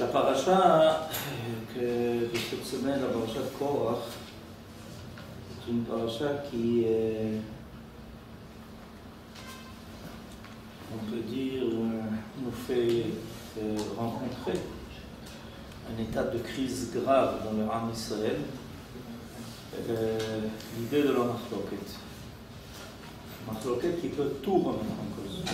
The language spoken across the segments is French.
La paracha de cette semaine, la paracha de Korach, c'est une paracha qui, on peut dire, nous fait rencontrer un état de crise grave dans le Am Israël, l'idée de la machloket. Machloket qui peut tout remettre en cause.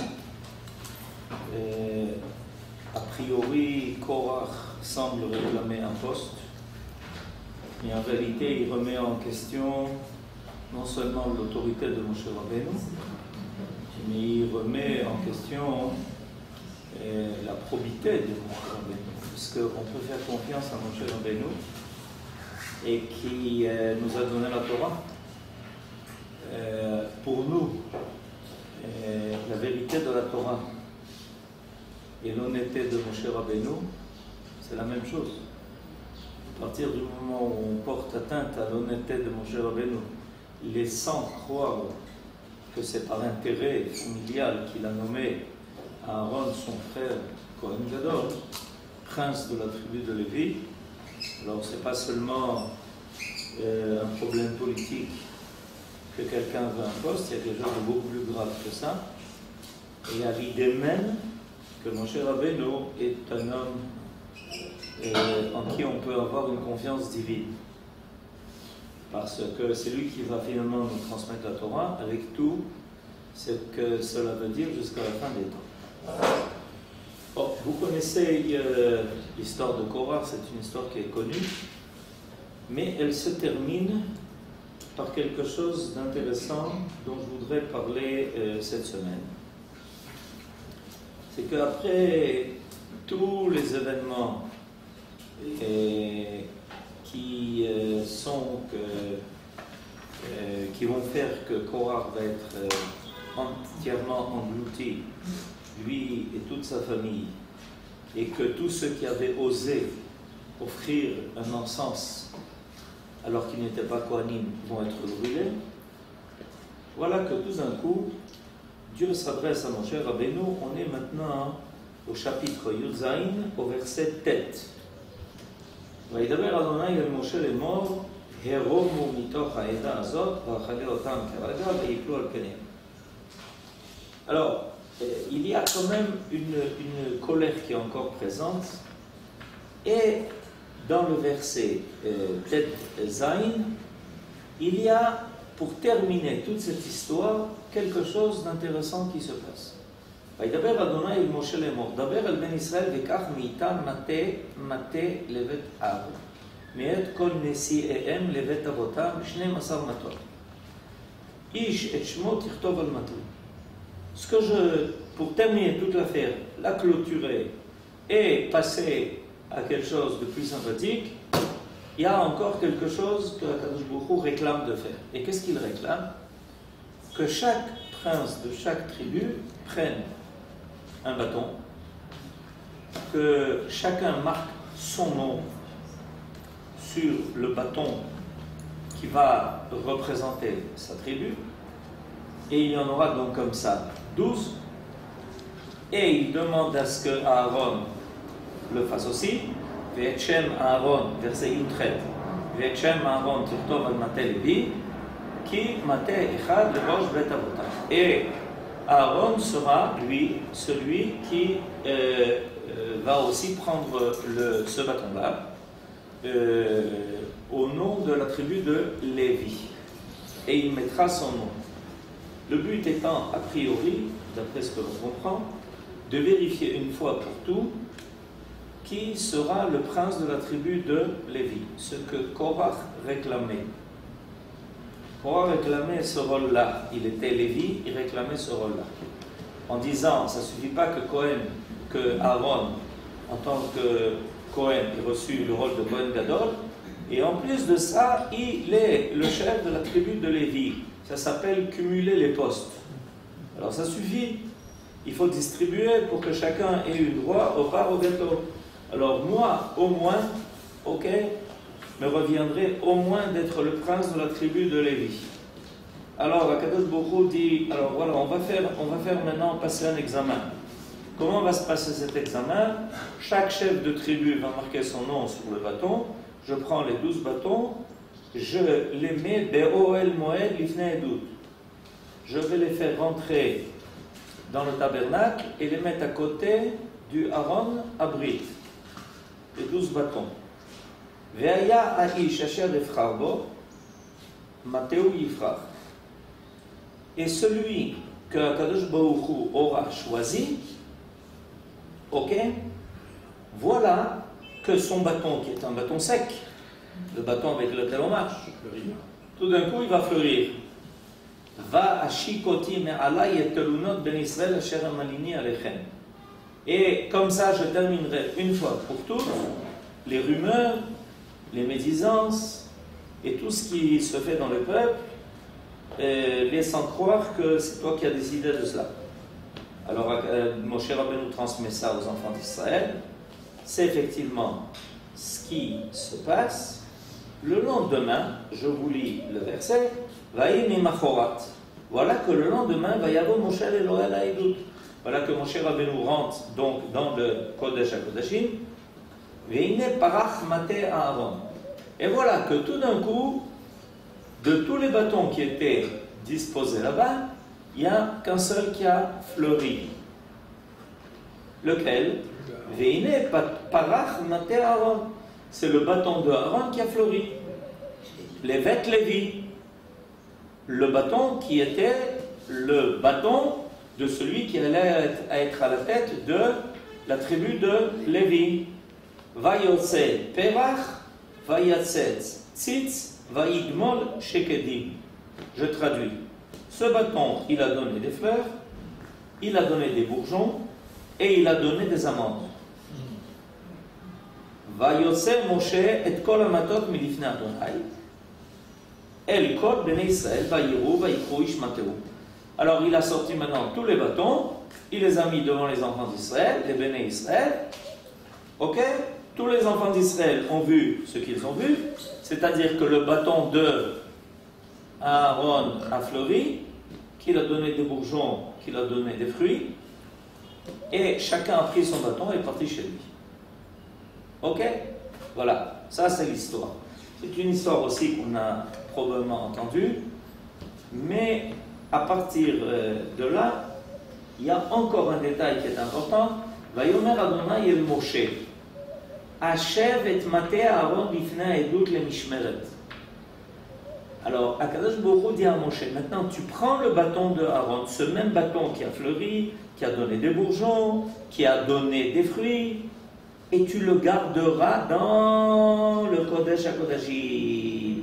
A priori, Korach semble réclamer un poste, mais en réalité, il remet en question non seulement l'autorité de Moshe Rabbeinu, mais il remet en question la probité de Moshe Rabbeinu, puisqu'on peut faire confiance à Moshe Rabbeinu et qui nous a donné la Torah. Pour nous, la vérité de la Torah et l'honnêteté de Moshe Rabbeinu, c'est la même chose. À partir du moment où on porte atteinte à l'honnêteté de Moshe Rabbeinu, laissant croire que c'est par intérêt familial qu'il a nommé Aaron, son frère, Kohen Gadol, prince de la tribu de Lévi, alors c'est pas seulement un problème politique que quelqu'un veut un poste, il y a quelque chose de beaucoup plus grave que ça. Et il y a l'idée même que Moshe Rabbeinu est un homme en qui on peut avoir une confiance divine. Parce que c'est lui qui va finalement nous transmettre la Torah avec tout ce que cela veut dire jusqu'à la fin des temps. Bon, vous connaissez l'histoire de Korach, c'est une histoire qui est connue, mais elle se termine par quelque chose d'intéressant dont je voudrais parler cette semaine. C'est qu'après tous les événements qui vont faire que Korach va être entièrement englouti, lui et toute sa famille, et que tous ceux qui avaient osé offrir un encens alors qu'ils n'étaient pas Kohanim vont être brûlés, voilà que tout d'un coup, Dieu s'adresse à Moshe Rabbeinu. On est maintenant au chapitre Yudzaïn, au verset Tet. וידבר אדוני אל משה לאמור, הרומו מתוך העדה הזאת, ואכלה אותם כרגע, ויפלו על פניהם. Alors, il y a quand même une colère qui est encore présente, et dans le verset Tet Zain, il y a, pour terminer toute cette histoire, quelque chose d'intéressant qui se passe. וידבר אדוני אל משה לאמור, דבר אל בן ישראל וקח מאיתם מטה לבית אב, מאת כל נשיאיהם לבית אבותם 12 מטות. איש את שמו תכתוב על מטות. Pour terminer toute l'affaire, la clôturer et passer à quelque chose de plus sympathique, il y a encore quelque chose que Akadosh Baruch Hu réclame de faire. Et qu'est-ce qu'il réclame? Que chaque prince de chaque tribu prenne un bâton, que chacun marque son nom sur le bâton qui va représenter sa tribu, et il y en aura donc comme ça 12, et il demande à ce que Aaron le fasse aussi. ואת שם אהרון, verset י"ח, ואת שם אהרון תכתוב על מטה לוי, כי מטה אחד לראש בית אבותם. Et Aaron sera, lui, celui qui va aussi prendre ce bâton-là au nom de la tribu de Lévi. Et il mettra son nom. Le but étant, a priori, d'après ce que l'on comprend, de vérifier une fois pour tout qui sera le prince de la tribu de Lévi, ce que Korach réclamait. Korach réclamait ce rôle-là. Il était Lévi, il réclamait ce rôle-là. En disant, ça ne suffit pas que Aaron, en tant que Kohen, ait reçu le rôle de Kohen Gadol, et en plus de ça, il est le chef de la tribu de Lévi. Ça s'appelle cumuler les postes. Alors ça suffit. Il faut distribuer pour que chacun ait eu droit au bar au gâteau. Alors moi, au moins, ok, me reviendrait au moins d'être le prince de la tribu de Lévi. Alors Akadosh Baruch Hu dit, alors voilà, on va faire maintenant passer un examen. Comment va se passer cet examen? Chaque chef de tribu va marquer son nom sur le bâton. Je prends les 12 bâtons, je les mets Be'oel Moed Lifnei Edut. Je vais les faire rentrer dans le tabernacle et les mettre à côté du Aaron Abrit. Les 12 bâtons. Ve'aya Aish Asher Efrar Bo, Mateu Yifrach. Et celui que Kadosh Baruch Hu aura choisi, ok, voilà que son bâton, qui est un bâton sec, le bâton avec lequel on marche, tout d'un coup il va fleurir. Va ashikoti me'alai et telunot ben Israël asher amalini alechem. Et comme ça, je terminerai une fois pour toutes les rumeurs, les médisances et tout ce qui se fait dans le peuple, laissant croire que c'est toi qui as décidé de cela. Alors, Moshe Rabbeinu transmet ça aux enfants d'Israël. C'est effectivement ce qui se passe. Le lendemain, je vous lis le verset, Vaïmi Machorat. Voilà que le lendemain, Vayavo Moshe Elohel Haïdout. Voilà que Moshe Rabbeinu rentre donc dans le Kodesh HaKodashim. Veine Parach Mate Aaron. Et voilà que tout d'un coup, de tous les bâtons qui étaient disposés là-bas, il n'y a qu'un seul qui a fleuri. Lequel? Veine Parach Mate Aaron. C'est le bâton de Aaron qui a fleuri. Levet Lévi. Le bâton qui était le bâton de celui qui allait être à la tête de la tribu de Lévi. Vayotse Perach, Vayatsetz Tzitz, Vayigmol Shekedim. Je traduis. Ce bâton, il a donné des fleurs, il a donné des bourgeons et il a donné des amandes. Vayotse Moshe et kol amatot milifnei Adonai. El kol bnei Israël vayiru vayikru ishmateu. Alors il a sorti maintenant tous les bâtons, il les a mis devant les enfants d'Israël, les béné Israël. Ok? Tous les enfants d'Israël ont vu ce qu'ils ont vu, c'est-à-dire que le bâton de Aaron a fleuri, qu'il a donné des bourgeons, qu'il a donné des fruits, et chacun a pris son bâton et est parti chez lui. Ok? Voilà, ça c'est l'histoire. C'est une histoire aussi qu'on a probablement entendue, mais à partir de là, il y a encore un détail qui est important. Vayomer Adonai el Moshe, Ashev et Mate Aaron lifnei Edut le Mishmeret. Alors, Akadosh Baruch Hu dit à Moshe, maintenant tu prends le bâton de Aaron, ce même bâton qui a fleuri, qui a donné des bourgeons, qui a donné des fruits, et tu le garderas dans le Kodesh HaKodashim.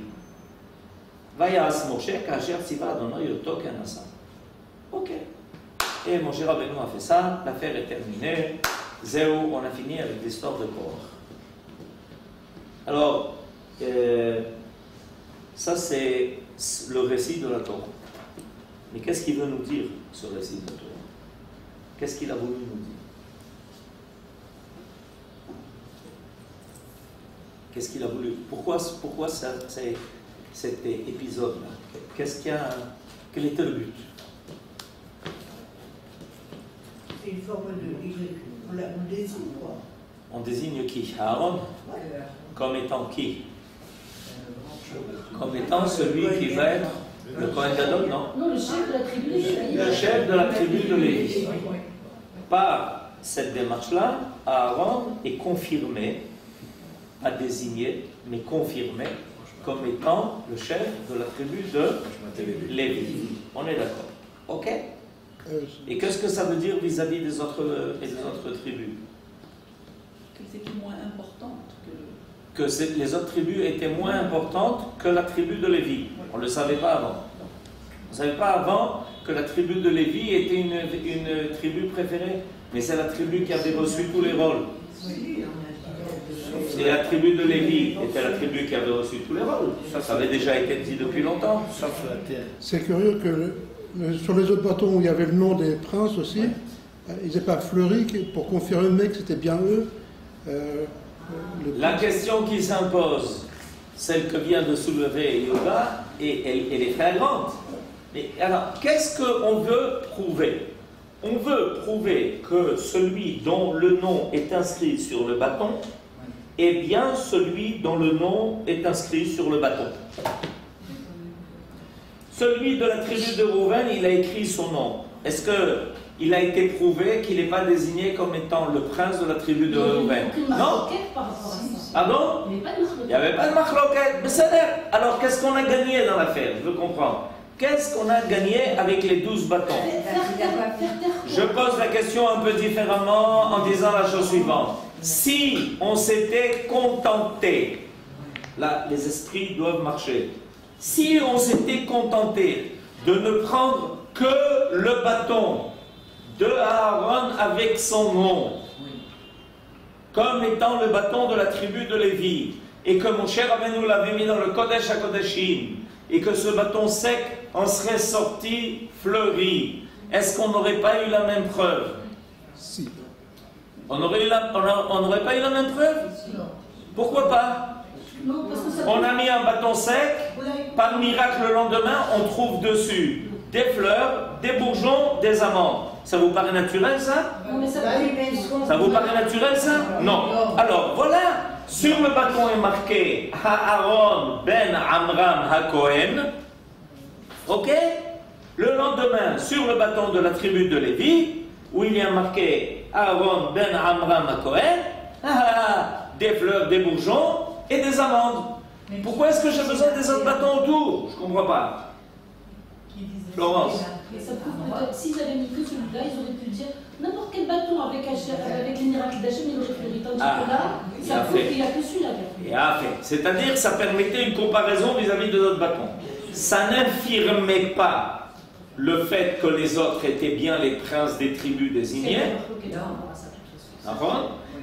Vayas Moshe kasher tziva Adonai oto kenasa. Ok. Et Moshe Rabbeinu a fait ça, l'affaire est terminée. Zéou, on a fini avec l'histoire de Korach. Alors, ça c'est le récit de la Torah. Mais qu'est-ce qu'il veut nous dire, ce récit de la Torah? Qu'est-ce qu'il a voulu nous dire? Qu'est-ce qu'il a voulu? Pourquoi cet épisode-là? Quel était le but? C'est une forme de... On désigne quoi? On désigne qui? Aaron? Comme étant qui? Comme étant celui qui va être le Kohen Gadol, non? Non, le chef de la tribu de Lévi. Le chef de la tribu de Lévi. Par cette démarche-là, Aaron est confirmé, pas désigné, mais confirmé comme étant le chef de la tribu de Lévi. On est d'accord? Ok? Et qu'est-ce que ça veut dire vis-à-vis des autres tribus? Que c'était moins importante que... Les autres tribus étaient moins importantes que la tribu de Lévi. On ne le savait pas avant. On ne savait pas avant que la tribu de Lévi était une tribu préférée. Mais c'est la tribu qui avait reçu tous les rôles. Et la tribu de Lévi était la tribu qui avait reçu tous les rôles. Ça avait déjà été dit depuis longtemps. C'est curieux que sur les autres bâtons où il y avait le nom des princes aussi, ils n'étaient pas fleuris pour confirmer que c'était bien eux. La question qui s'impose, celle que vient de soulever Yoga, et elle est flagrante. Mais alors, qu'est-ce qu'on veut prouver? on veut prouver que celui dont le nom est inscrit sur le bâton est bien celui dont le nom est inscrit sur le bâton. Celui de la tribu de Rouven, il a écrit son nom. Est-ce qu'il a été prouvé qu'il n'est pas désigné comme étant le prince de la tribu de Rouven? Non. Ah bon? Il n'y avait pas de machloket. Mais ça l'air. Alors qu'est-ce qu'on a gagné dans l'affaire? Je veux comprendre. Qu'est-ce qu'on a gagné avec les 12 bâtons? Je pose la question un peu différemment en disant la chose suivante. Si on s'était contenté, là les esprits doivent marcher, si on s'était contenté de ne prendre que le bâton de Aaron avec son nom, comme étant le bâton de la tribu de Lévi, et que mon cher Rabbeinu l'avait mis dans le Kodesh HaKodeshim, et que ce bâton sec en serait sorti fleuri, est-ce qu'on n'aurait pas eu la même preuve? Si. On n'aurait pas eu la même preuve? Pourquoi pas? Non, parce que ça On a mis un bâton sec, par miracle le lendemain, on trouve dessus des fleurs, des bourgeons, des amandes. Ça vous paraît naturel ça? Ça vous paraît naturel ça? Non. Alors voilà, sur le bâton est marqué Aaron ben Amram HaKohen. Ok? Le lendemain, sur le bâton de la tribu de Lévi, où il y a marqué Aaron ben Amram HaKohen, des fleurs, des bourgeons et des amandes. Pourquoi est-ce que j'ai besoin des autres bâtons autour? Je ne comprends pas. Florence. Et ça prouve que s'ils avaient mis que celui-là, ils auraient pu dire n'importe quel bâton avec les miracles d'Hachem, il aurait fleuri. Tandis que là, ça prouve qu'il n'y a que celui-là. C'est-à-dire ça permettait une comparaison vis-à-vis de notre bâton. Ça n'infirmait pas le fait que les autres étaient bien les princes des tribus désignés.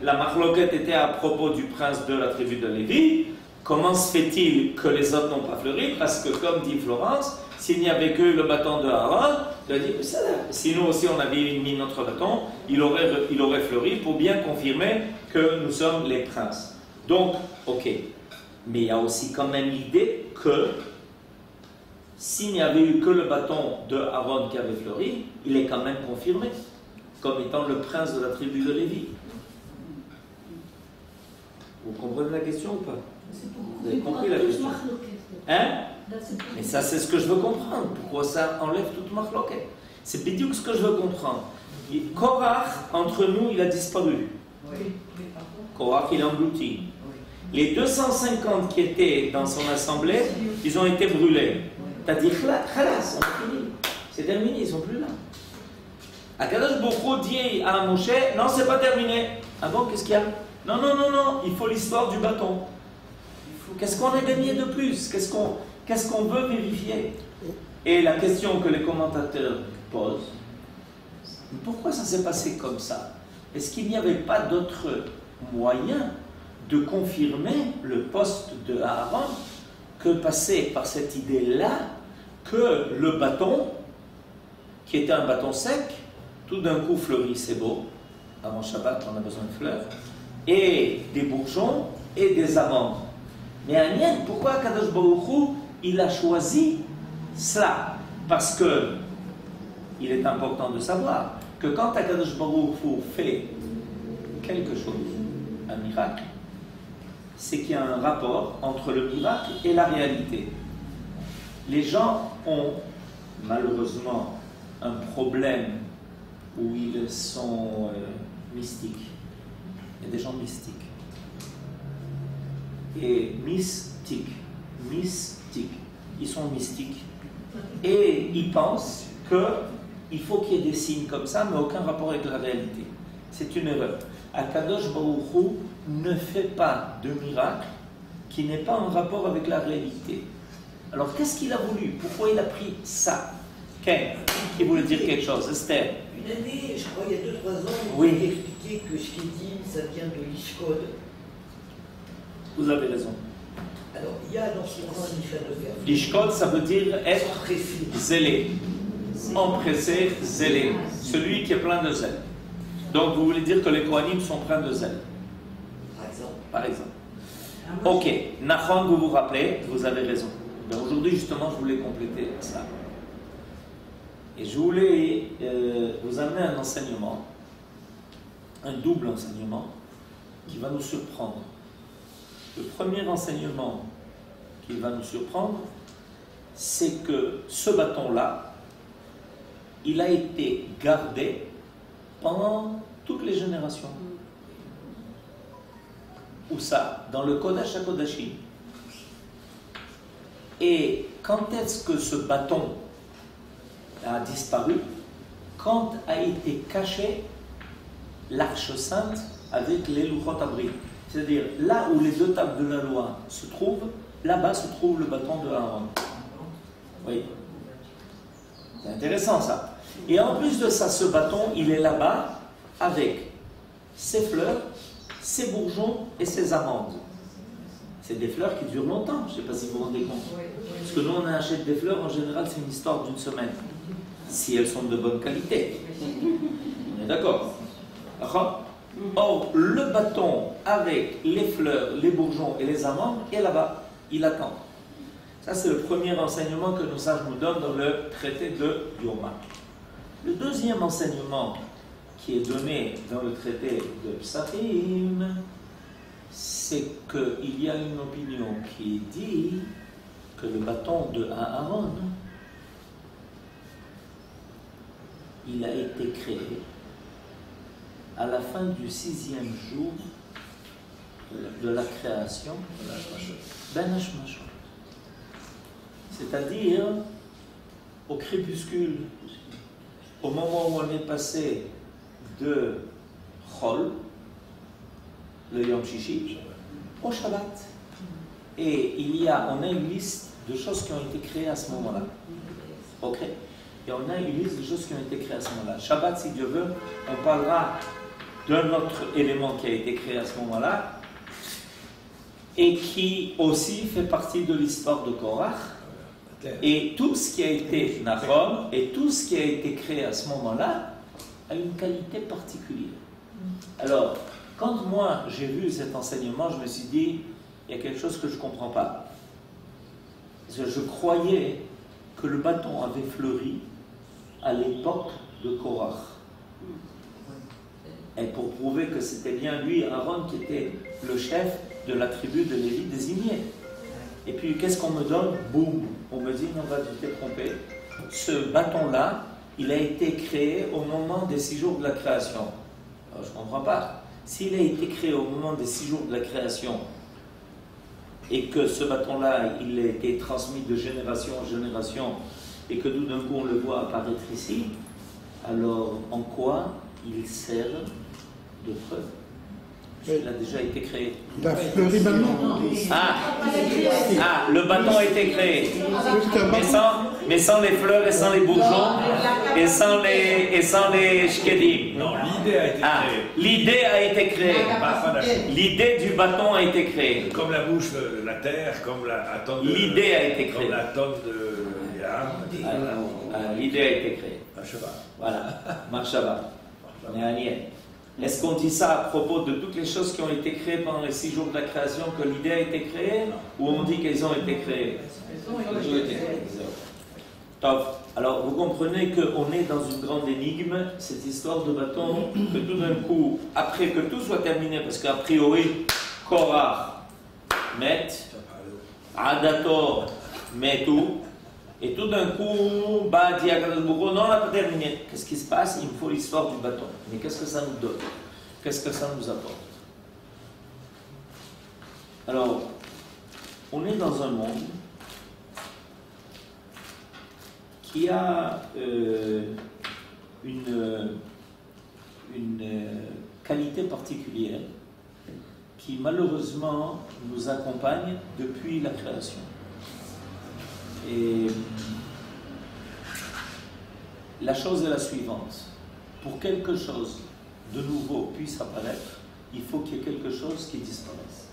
La marloquette était à propos du prince de la tribu de Lévi. Comment se fait-il que les autres n'ont pas fleuri? Parce que, comme dit Florence, s'il n'y avait que le bâton de Aaron, il a dit que ça, si nous aussi on avait mis notre bâton, il aurait fleuri pour bien confirmer que nous sommes les princes. Donc, ok. Mais il y a aussi quand même l'idée que s'il n'y avait eu que le bâton de Aaron qui avait fleuri, il est quand même confirmé comme étant le prince de la tribu de Lévi. Vous comprenez la question ou pas? Vous avez compris la question? Hein? Mais ça, c'est ce que je veux comprendre. Pourquoi ça enlève toute marloquette? C'est bidiouk ce que je veux comprendre. Korach, entre nous, il a disparu. Korach, il a englouti. Les 250 qui étaient dans son assemblée, ils ont été brûlés. C'est-à-dire, khalas, on a fini. C'est terminé, ils ne sont plus là. Akadosh Baruch Hu dit à Moshe, non, c'est pas terminé. Ah bon, qu'est-ce qu'il y a? Non, il faut l'histoire du bâton. Qu'est-ce qu'on a gagné de plus? Qu'est-ce qu'on veut vérifier? Et la question que les commentateurs posent, pourquoi ça s'est passé comme ça? Est-ce qu'il n'y avait pas d'autre moyen de confirmer le poste de Aaron que passer par cette idée-là que le bâton, qui était un bâton sec, tout d'un coup fleuri, c'est beau, avant Shabbat on a besoin de fleurs, et des bourgeons et des amandes. Mais Agnès, pourquoi Kadosh Baruch Hu, il a choisi cela? Parce que il est important de savoir que quand Kadosh Baruch Hu fait quelque chose, un miracle, c'est qu'il y a un rapport entre le miracle et la réalité. Les gens ont malheureusement un problème où ils sont mystiques. Il y a des gens mystiques. Et mystiques, ils sont mystiques. Et ils pensent qu'il faut qu'il y ait des signes comme ça, mais aucun rapport avec la réalité. C'est une erreur. Akadosh Baruch Hu ne fait pas de miracle qui n'est pas en rapport avec la réalité. Alors qu'est-ce qu'il a voulu? Pourquoi il a pris ça? Ken, qui voulait dire quelque chose? Esther? Une année, je crois, il y a 2-3 ans, oui. Vous avez expliqué que Shkedim, ça vient de l'Ishkod. Vous avez raison. Alors, il y a dans ce grand Ishkod, l'Ishkod, ça veut dire être zélé. Empressé, zélé. Celui qui est plein de zèle. Donc vous voulez dire que les Kohanim sont pleins de zèle. Par exemple. Ok, Nachon, vous vous rappelez, vous avez raison. Mais aujourd'hui, justement, je voulais compléter ça. Et je voulais vous amener un enseignement, un double enseignement, qui va nous surprendre. Le premier enseignement qui va nous surprendre, c'est que ce bâton-là, il a été gardé pendant toutes les générations. Où ça? Dans le Kodesh HaKodashim. Et quand est-ce que ce bâton a disparu? Quand a été caché l'Arche Sainte avec les Luchot Abri. C'est-à-dire, là où les deux tables de la loi se trouvent, là-bas se trouve le bâton de Aaron. Oui. C'est intéressant ça. Et en plus de ça, ce bâton, il est là-bas avec ses fleurs, ses bourgeons et ses amandes. C'est des fleurs qui durent longtemps, je ne sais pas si vous vous rendez compte. Parce que nous, on achète des fleurs, en général, c'est une histoire d'une semaine. Si elles sont de bonne qualité. On est d'accord? Or, le bâton avec les fleurs, les bourgeons et les amandes est là-bas. Il attend. Ça, c'est le premier enseignement que nos sages nous donnent dans le traité de Yoma. Le deuxième enseignement qui est donné dans le traité de Psachim, c'est qu'il y a une opinion qui dit que le bâton de Aaron, il a été créé à la fin du 6e jour de la création, Ben Hashmashot. C'est-à-dire au crépuscule, au moment où on est passé de Chol, le Yom Shishi, au Shabbat. Et on a une liste de choses qui ont été créées à ce moment-là. Ok? Et on a une liste de choses qui ont été créées à ce moment-là. Shabbat, si Dieu veut, on parlera d'un autre élément qui a été créé à ce moment-là et qui aussi fait partie de l'histoire de Korach. Et tout ce qui a été Nahom et tout ce qui a été créé à ce moment-là a une qualité particulière. Alors, quand moi j'ai vu cet enseignement, je me suis dit, il y a quelque chose que je ne comprends pas. Parce que je croyais que le bâton avait fleuri à l'époque de Korach. Et pour prouver que c'était bien lui, Aaron, qui était le chef de la tribu de Lévi désigné. Et puis, qu'est-ce qu'on me donne? Boum! On me dit, non, tu t'es trompé. Ce bâton-là, il a été créé au moment des 6 jours de la création. Alors, je ne comprends pas. S'il a été créé au moment des 6 jours de la création, et que ce bâton-là, il a été transmis de génération en génération, et que tout d'un coup, on le voit apparaître ici, alors, en quoi il sert de preuve? Il a déjà été créé. Il a fleuri maintenant. Le bâton a été créé. Mais sans les fleurs et sans les bourgeons et sans les shkedim. Non, l'idée a été créée. L'idée a été créée. L'idée du bâton a été créée. Comme la bouche de la terre, comme la tonne de... L'idée a été créée. Comme la tonne de Yam. L'idée a été créée. Voilà. Marshaba. Est-ce qu'on dit ça à propos de toutes les choses qui ont été créées pendant les 6 jours de la création, que l'idée a été créée, ou on dit qu'elles ont été créées? Elles ont été créées. Top. Alors vous comprenez qu'on est dans une grande énigme, cette histoire de bâton, que tout d'un coup, après que tout soit terminé, parce qu'a priori, Korah, Met, Adator, Metou, et tout d'un coup, non, on n'a pas terminé. Qu'est-ce qui se passe? Il me faut l'histoire du bâton. Mais qu'est-ce que ça nous donne? Qu'est-ce que ça nous apporte? Alors, on est dans un monde qui a une qualité particulière qui malheureusement nous accompagne depuis la création. Et la chose est la suivante. Pour quelque chose de nouveau puisse apparaître, il faut qu'il y ait quelque chose qui disparaisse.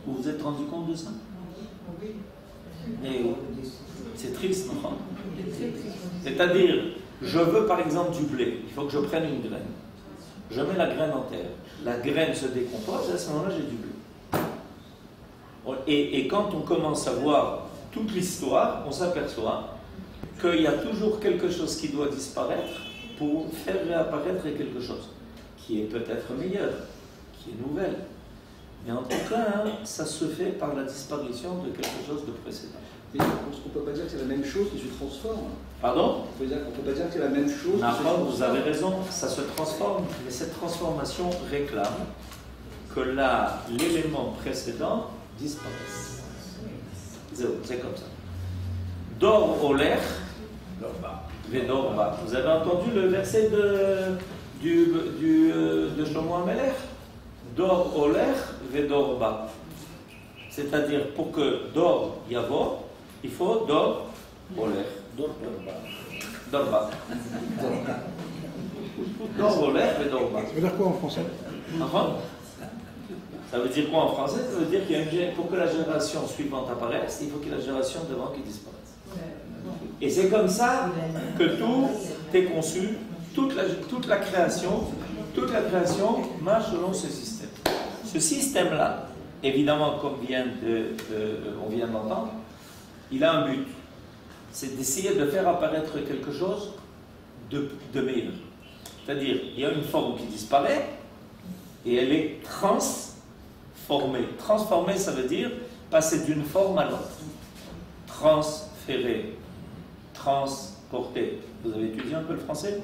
Vous vous êtes rendu compte de ça? Et c'est triste, non? C'est-à-dire, je veux par exemple du blé, il faut que je prenne une graine. Je mets la graine en terre, la graine se décompose, et à ce moment-là j'ai du blé. Et quand on commence à voir toute l'histoire, on s'aperçoit qu'il y a toujours quelque chose qui doit disparaître pour faire réapparaître quelque chose qui est peut-être meilleur, qui est nouvelle. Mais en tout cas, ça se fait par la disparition de quelque chose de précédent. On ne peut pas dire que c'est la même chose qui se transforme. Pardon? On ne peut pas dire que c'est la même chose. Vous avez raison, ça se transforme, mais cette transformation réclame que l'élément précédent disparaisse. C'est comme ça. Dor oler, vedorba. Vous avez entendu le verset de Shlomo HaMelech? Dor oler, vedorba. C'est-à-dire, pour que dor yavo, il faut dor oler. Dorba. Dor oler, vedorba. Ça veut dire quoi en français? Ça veut dire quoi en français? Ça veut dire qu'il y a pour que la génération suivante apparaisse, il faut qu'il y ait la génération devant qui disparaisse. Et c'est comme ça que tout est conçu, toute la création marche selon ce système. Ce système-là, évidemment, comme on vient d'entendre, il a un but. C'est d'essayer de faire apparaître quelque chose de meilleur. C'est-à-dire, il y a une forme qui disparaît et elle est transformée. Transformée, ça veut dire passer d'une forme à l'autre. Transférer, transporter. Vous avez étudié un peu le français?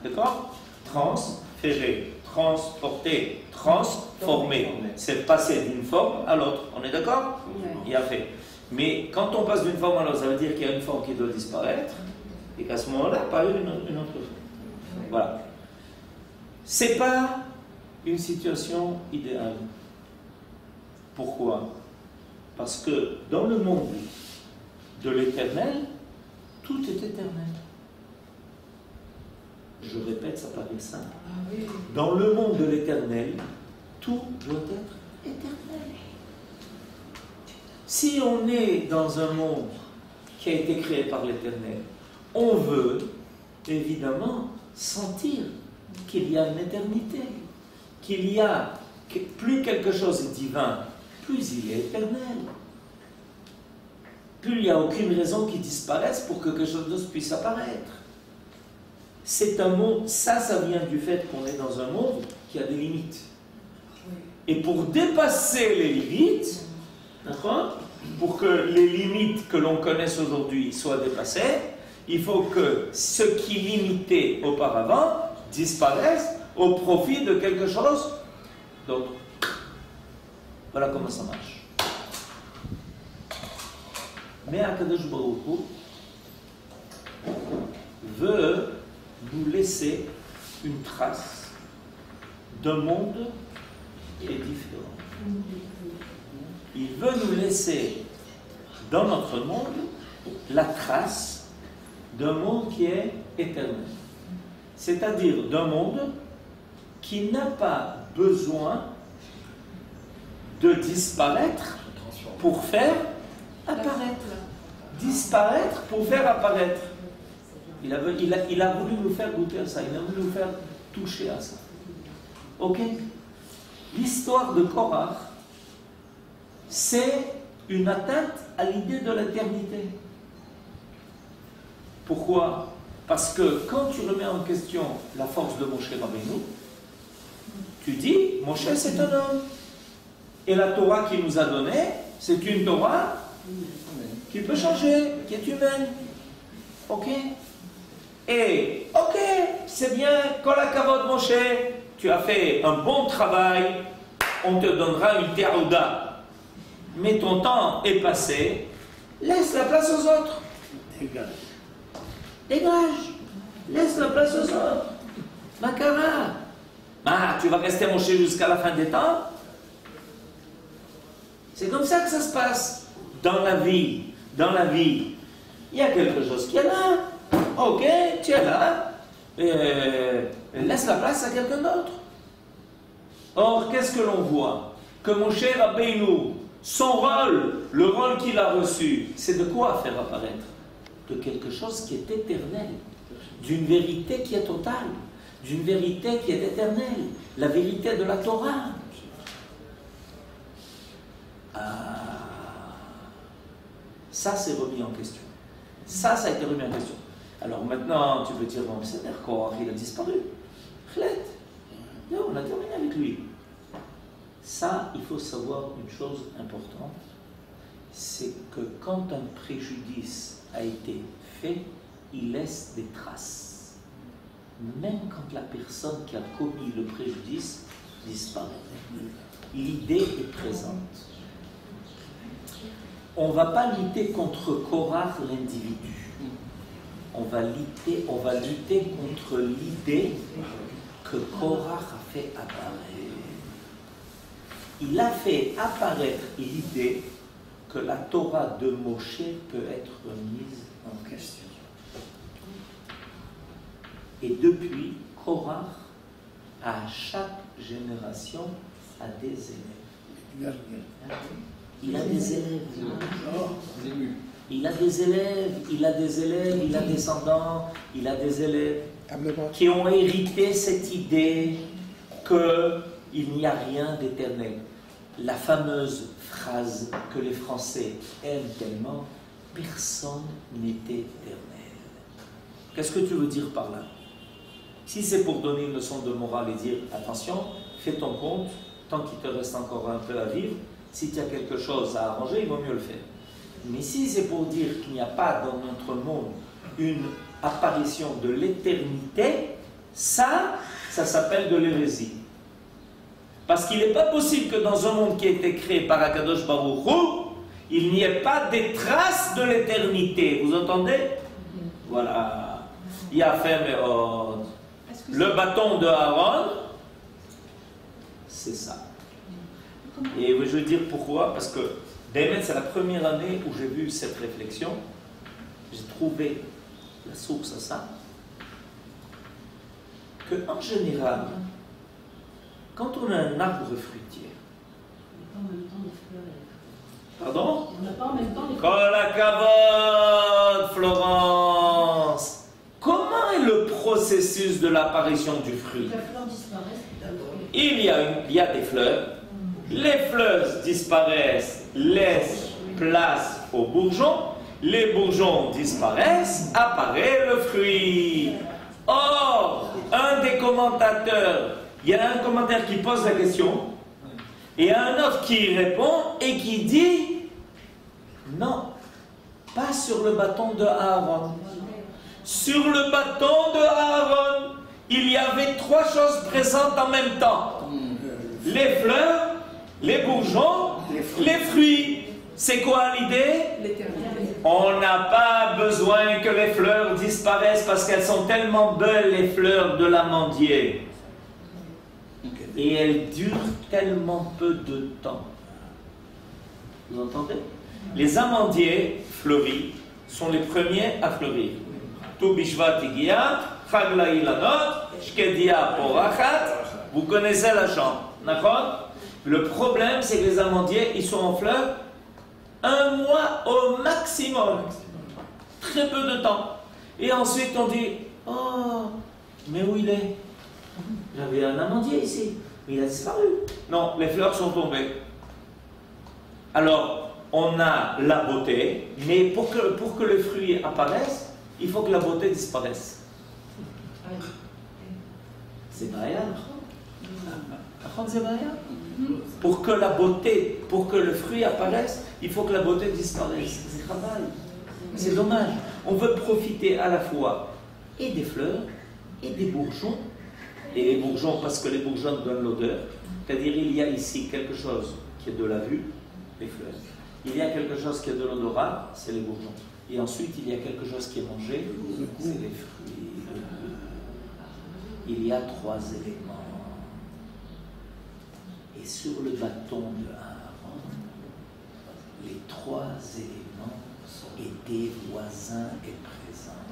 D'accord? Transférer, transporter, transformer. C'est passer d'une forme à l'autre. On est d'accord? Il a fait. Mais quand on passe d'une forme à l'autre, ça veut dire qu'il y a une forme qui doit disparaître et qu'à ce moment-là, pas une autre forme. Voilà. C'est pas une situation idéale. Pourquoi? Parce que dans le monde de l'éternel, tout est éternel. Je répète, ça paraît simple. Dans le monde de l'éternel, tout doit être éternel. Si on est dans un monde qui a été créé par l'éternel, on veut évidemment sentir qu'il y a une éternité, qu'il y a plus quelque chose est divin, plus il est éternel. Plus il n'y a aucune raison qu'il disparaisse pour que quelque chose d'autre puisse apparaître. C'est un monde, ça vient du fait qu'on est dans un monde qui a des limites. Et pour dépasser les limites, d'accord, pour que les limites que l'on connaisse aujourd'hui soient dépassées, il faut que ce qui limitait auparavant disparaisse au profit de quelque chose d'autre. Voilà comment ça marche. Mais Akadosh Baruch Hu veut nous laisser une trace d'un monde qui est différent. Il veut nous laisser dans notre monde la trace d'un monde qui est éternel. C'est-à-dire d'un monde qui n'a pas besoin de disparaître pour faire apparaître. Disparaître pour faire apparaître. Il a voulu nous faire goûter à ça, il a voulu nous faire toucher à ça. Ok? L'histoire de Korach, c'est une atteinte à l'idée de l'éternité. Pourquoi? Parce que quand tu remets en question la force de Moshe Rabbeinu, tu dis, Moshe c'est un homme. Et la Torah qu'il nous a donnée, c'est une Torah qui peut changer, qui est humaine. Ok? Et, ok, c'est bien, Kol HaKavod Moshe, tu as fait un bon travail, on te donnera une terouda. Mais ton temps est passé, laisse la place aux autres. Dégage. Laisse la place aux autres. Makara. Tu vas rester Moshe jusqu'à la fin des temps? C'est comme ça que ça se passe. Dans la vie, il y a quelque chose qui est là. Ok, tu es là. Laisse la place à quelqu'un d'autre. Or, qu'est-ce que l'on voit? Que Moshe Rabbeinu, son rôle, le rôle qu'il a reçu, c'est de quoi faire apparaître? De quelque chose qui est éternel, d'une vérité qui est totale, d'une vérité qui est éternelle, la vérité de la Torah. Ça, c'est remis en question. Ça a été remis en question. Alors maintenant, tu peux dire, bon, c'est vrai, Korach, il a disparu. Khlet. Non, on a terminé avec lui. Ça, il faut savoir une chose importante, c'est que quand un préjudice a été fait, il laisse des traces. Même quand la personne qui a commis le préjudice disparaît. L'idée est présente. On ne va pas lutter contre Korach l'individu. On va lutter contre l'idée que Korach a fait apparaître. Il a fait apparaître l'idée que la Torah de Moshe peut être remise en question. Et depuis, Korach, à chaque génération, a des élèves. Il a des élèves. Il a des élèves, il a des élèves, il a des descendants, il a des élèves qui ont hérité cette idée qu'il n'y a rien d'éternel. La fameuse phrase que les Français aiment tellement, personne n'est éternel. Qu'est-ce que tu veux dire par là? Si c'est pour donner une leçon de morale et dire attention, fais ton compte, tant qu'il te reste encore un peu à vivre, si tu as quelque chose à arranger, il vaut mieux le faire. Mais si c'est pour dire qu'il n'y a pas dans notre monde une apparition de l'éternité, ça s'appelle de l'hérésie. Parce qu'il n'est pas possible que dans un monde qui a été créé par Akadosh Baruch Hu, il n'y ait pas des traces de l'éternité. Vous entendez? Voilà. Le bâton de Aaron, c'est ça. Et je veux dire pourquoi, parce que Bémet, c'est la première année où j'ai vu cette réflexion. J'ai trouvé la source à ça. Qu'en général, quand on a un arbre fruitier, on n'a pas en même temps les fleurs. Pardon? On n'a pas en même temps les fleurs. Kol hakavod, Florence. Comment est le processus de l'apparition du fruit? La fleur disparaît. Il y a des fleurs. Les fleurs disparaissent, laissent place aux bourgeons. Les bourgeons disparaissent, apparaît le fruit. Or, un des commentateurs, il y a un commentaire qui pose la question, et un autre qui répond et qui dit non, pas sur le bâton de Aaron. Sur le bâton de Aaron, il y avait trois choses présentes en même temps. Les fleurs, les bourgeons, les fruits. C'est quoi l'idée? On n'a pas besoin que les fleurs disparaissent parce qu'elles sont tellement belles, les fleurs de l'amandier. Et elles durent tellement peu de temps. Vous entendez? Les amandiers fleuris sont les premiers à fleurir. Tu bishvat igia, chagla ilanot, shkedia porachat. Vous connaissez la chant, d'accord? Le problème, c'est que les amandiers, ils sont en fleurs un mois au maximum. Très peu de temps. Et ensuite, on dit, oh, mais où il est? J'avais un amandier ici, mais il a disparu. Non, les fleurs sont tombées. Alors, on a la beauté, mais pour que le fruit apparaisse, il faut que la beauté disparaisse. C'est Baïa. Pour que la beauté, pour que le fruit apparaisse, il faut que la beauté disparaisse. C'est travail. C'est dommage. On veut profiter à la fois et des fleurs et des bourgeons. Et les bourgeons, parce que les bourgeons donnent l'odeur. C'est-à-dire, il y a ici quelque chose qui est de la vue, les fleurs. Il y a quelque chose qui est de l'odorat, c'est les bourgeons. Et ensuite, il y a quelque chose qui est mangé, c'est les fruits. Il y a trois éléments. Et sur le bâton de Aaron, les trois éléments étaient voisins et présents.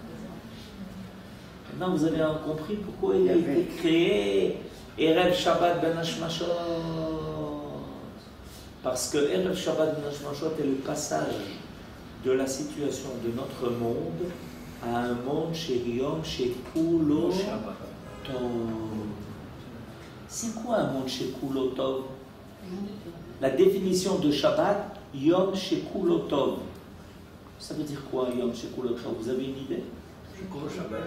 Maintenant, vous avez compris pourquoi il a été créé Erev Shabbat Ben Hashmashot. Parce que Erev Shabbat Ben Hashmashot est le passage de la situation de notre monde à un monde chez Yom, chez Kulo Tov. C'est quoi un monde chez Kulo Tov? La définition de Shabbat, Yom chez Kulo Tov. Ça veut dire quoi, Yom Shekulo Tov? Vous avez une idée? Shekulo Shabbat.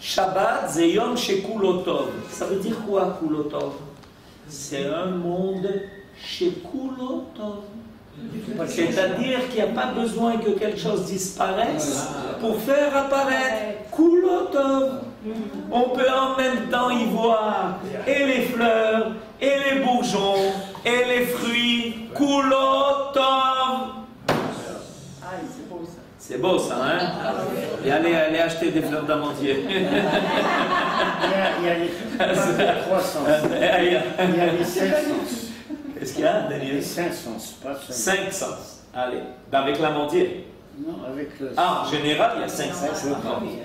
Shabbat, c'est Yom Shekulo Tov. Ça veut dire quoi, Kulo Tov? C'est un monde Shekulo Tov. C'est-à-dire qu'il n'y a pas besoin que quelque chose disparaisse pour faire apparaître Kulo Tov. On peut en même temps y voir et les fleurs, et les bourgeons, et les fruits. Kulo Tov. C'est beau ça, hein? Et allez acheter des fleurs d'amandier. Il y a les 300. Il y a les 500. Qu'est-ce qu'il y a, Daniel? Les 500, pas 500. Allez, avec l'amandier. Non, avec le... Ah, en général, il y a 500.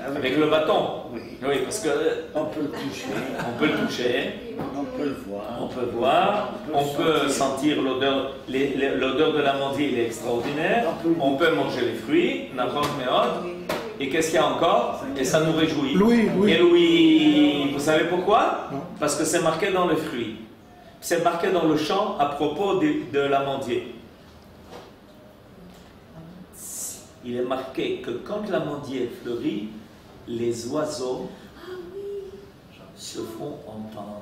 Avec le bâton. Oui. Oui, parce que... On peut le toucher. On peut le toucher. On peut le voir. On peut voir. On peut sentir l'odeur. L'odeur de l'amandier, il est extraordinaire. On peut manger les fruits. Et qu'est-ce qu'il y a encore? Et ça nous réjouit. Louis. Et Louis, vous savez pourquoi? Non. Parce que c'est marqué dans le fruit. C'est marqué dans le chant à propos de l'amandier. Il est marqué que quand l'amandier fleurit, les oiseaux se font entendre.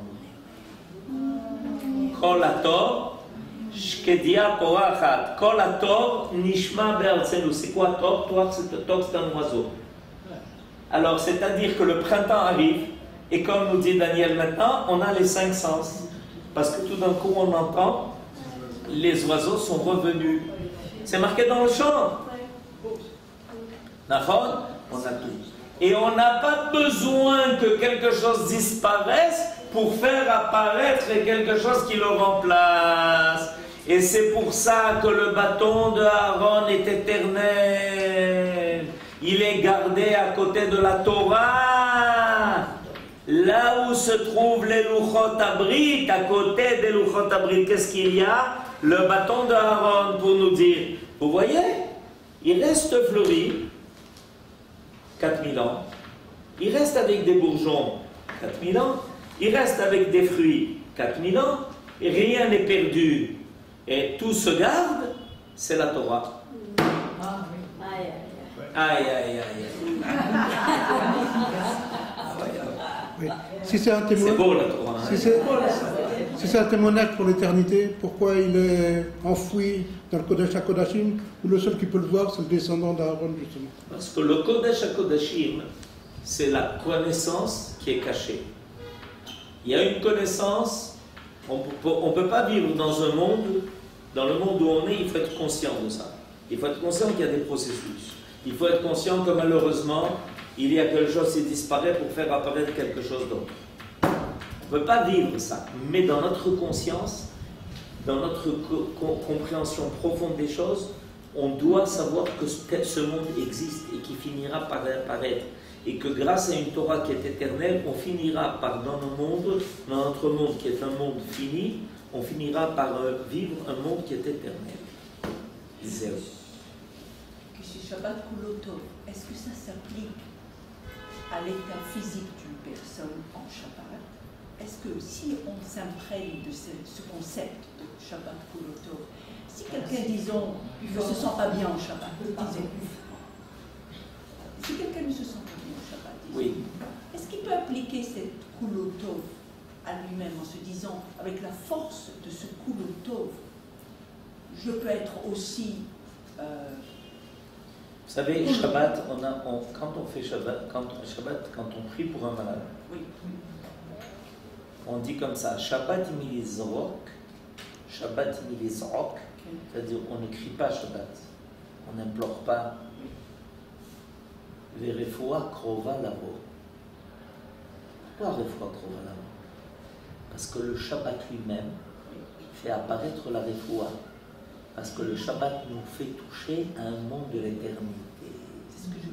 Kol hator, shkedia porachat. Kol hator, nishma be'artzenu. C'est quoi tor? Tor, c'est un oiseau. Alors, c'est-à-dire que le printemps arrive, et comme nous dit Daniel maintenant, on a les 5 sens. Parce que tout d'un coup, on entend, les oiseaux sont revenus. C'est marqué dans le chant. D'accord? On a tout. Et on n'a pas besoin que quelque chose disparaisse pour faire apparaître quelque chose qui le remplace. Et c'est pour ça que le bâton de Aaron est éternel. Il est gardé à côté de la Torah. Là où se trouvent les Luchot Abrit, à côté des Luchot Abrit, qu'est-ce qu'il y a? Le bâton de Aaron pour nous dire. Vous voyez? Il reste fleuri 4000 ans. Il reste avec des bourgeons 4000 ans. Il reste avec des fruits 4000 ans. Et rien n'est perdu. Et tout se garde. C'est la Torah. Aïe, aïe, aïe. Oui. Si c'est un témoignage, c'est beau la Torah. si c'est un témoignage pour l'éternité, pourquoi il est enfoui dans le Kodesh HaKodashim, où le seul qui peut le voir, c'est le descendant d'Aaron, justement? Parce que le Kodesh HaKodashim, c'est la connaissance qui est cachée. Il y a une connaissance, on ne peut pas vivre dans un monde, dans le monde où on est, il faut être conscient de ça. Il faut être conscient qu'il y a des processus. Il faut être conscient que malheureusement, il y a quelque chose qui disparaît pour faire apparaître quelque chose d'autre. On ne peut pas vivre ça. Mais dans notre conscience, dans notre compréhension profonde des choses, on doit savoir que ce monde existe et qu'il finira par apparaître. Et que grâce à une Torah qui est éternelle, on finira par, dans notre monde qui est un monde fini, on finira par vivre un monde qui est éternel. Zéro. Shabbat Kulo Tov, est-ce que ça s'applique à l'état physique d'une personne en Shabbat? Est-ce que si on s'imprègne de ce concept de Shabbat Kulo Tov, si quelqu'un, disons, ne se sent pas bien en Shabbat, disons, si quelqu'un ne se sent pas bien en Shabbat, disons, oui. Est-ce qu'il peut appliquer cette Kulo Tov à lui-même en se disant, avec la force de ce Kulo Tov, je peux être aussi... Vous savez, Shabbat, quand on fait Shabbat, quand on prie pour un malade, oui. On dit comme ça, Shabbat imilizrok, Shabbat imilizrok, c'est-à-dire on ne crie pas Shabbat, on n'implore pas Verefoua krova lavo. Pourquoi Refoua krova lavo? Parce que le Shabbat lui-même fait apparaître la Refoua. Parce que le Shabbat nous fait toucher à un monde de l'éternité. C'est ce que je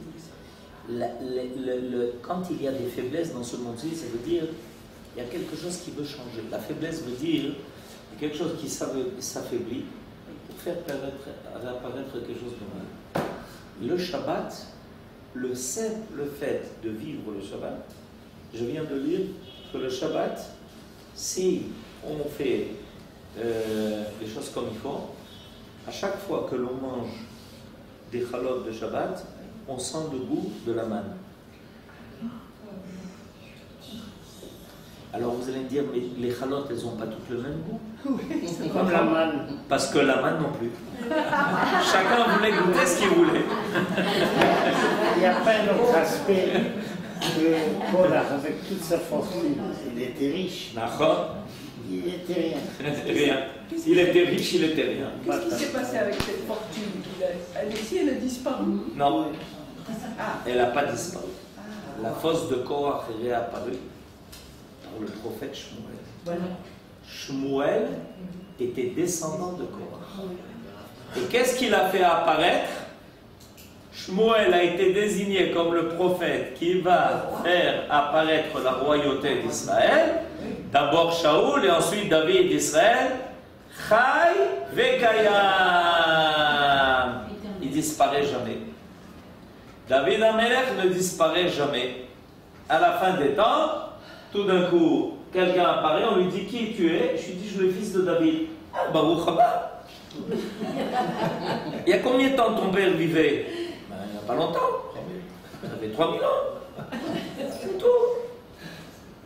voulais dire. Quand il y a des faiblesses dans ce monde-ci, ça veut dire qu'il y a quelque chose qui veut changer. La faiblesse veut dire quelque chose qui s'affaiblit pour faire apparaître quelque chose de mal. Le Shabbat, le simple fait de vivre le Shabbat, je viens de lire que le Shabbat, si on fait les choses comme il faut, à chaque fois que l'on mange des chalotes de Shabbat, on sent le goût de la manne. Alors vous allez me dire, mais les chalotes, elles n'ont pas toutes le même goût? C'est comme la manne. Parce que la manne non plus. Chacun voulait goûter ce qu'il voulait. Il n'y a pas un autre aspect que Korach, avec toute sa fortune, il était riche. D'accord. Il était rien. Rien. Il était riche, il était rien. Qu'est-ce qui s'est passé avec cette fortune? Elle a disparu? Non, Ah, elle n'a pas disparu. La fosse de Korach est réapparue par le prophète Shmuel. Shmuel était descendant de Korach. Et qu'est-ce qu'il a fait apparaître? Shmuel a été désigné comme le prophète qui va faire apparaître la royauté d'Israël. D'abord Shaoul et ensuite David d'Israël. Chai vekayam. Il disparaît jamais. David Amelech ne disparaît jamais. À la fin des temps, tout d'un coup, quelqu'un apparaît, on lui dit qui tu es? Je lui dis, je suis le fils de David. Ah, Baruch haba. Il y a combien de temps ton père vivait? Ben, il n'y a pas longtemps. Ça fait 3000 ans. C'est tout.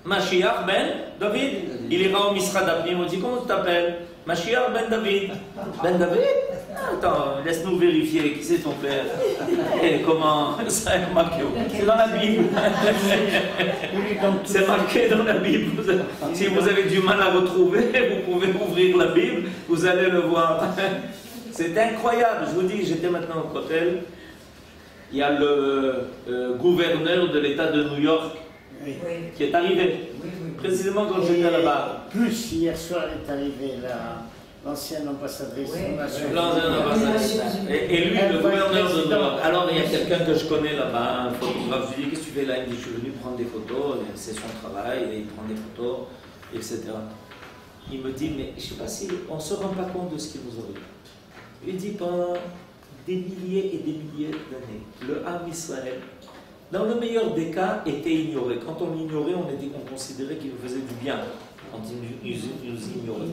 Mashiach ben David. Il ira au Misra d'Apnim, on dit comment tu t'appelles? Mashiach ben David. Ben David? Attends, laisse-nous vérifier qui c'est ton père. Et comment ça est marqué? C'est dans la Bible. C'est marqué dans la Bible. Si vous avez du mal à retrouver, vous pouvez ouvrir la Bible, vous allez le voir. C'est incroyable. Je vous dis, j'étais maintenant au hôtel. Il y a le gouverneur de l'État de New York qui est arrivé. Précisément quand j'étais là-bas. Plus, hier soir est arrivé l'ancienne ambassadrice. Et lui, le gouverneur de New York. Alors, il y a quelqu'un que je connais là-bas, un photographe. Je lui dis, qu'est-ce que tu fais là? Il me dit, je suis venu prendre des photos. C'est son travail, et il prend des photos, etc. Il me dit, mais je ne sais pas si on ne se rend pas compte de ce qu'il nous arrive. Il dit, pendant des milliers et des milliers d'années, le Ham Israël, dans le meilleur des cas, était ignoré. Quand on l'ignorait, on considérait qu'il nous faisait du bien. Quand il nous ignorait.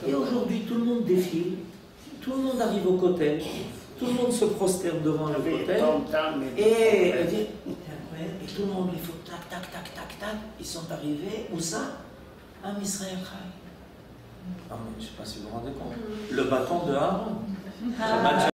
Et aujourd'hui, tout le monde défile, tout le monde arrive au kotel, tout le monde se prosterne devant le kotel, et tout le monde les faut tac, tac, tac, tac, tac. Ils sont arrivés, où ça? Ham Israël Chai. Non, mais je ne sais pas si vous vous rendez compte. Le bâton de Aaron. Shabbat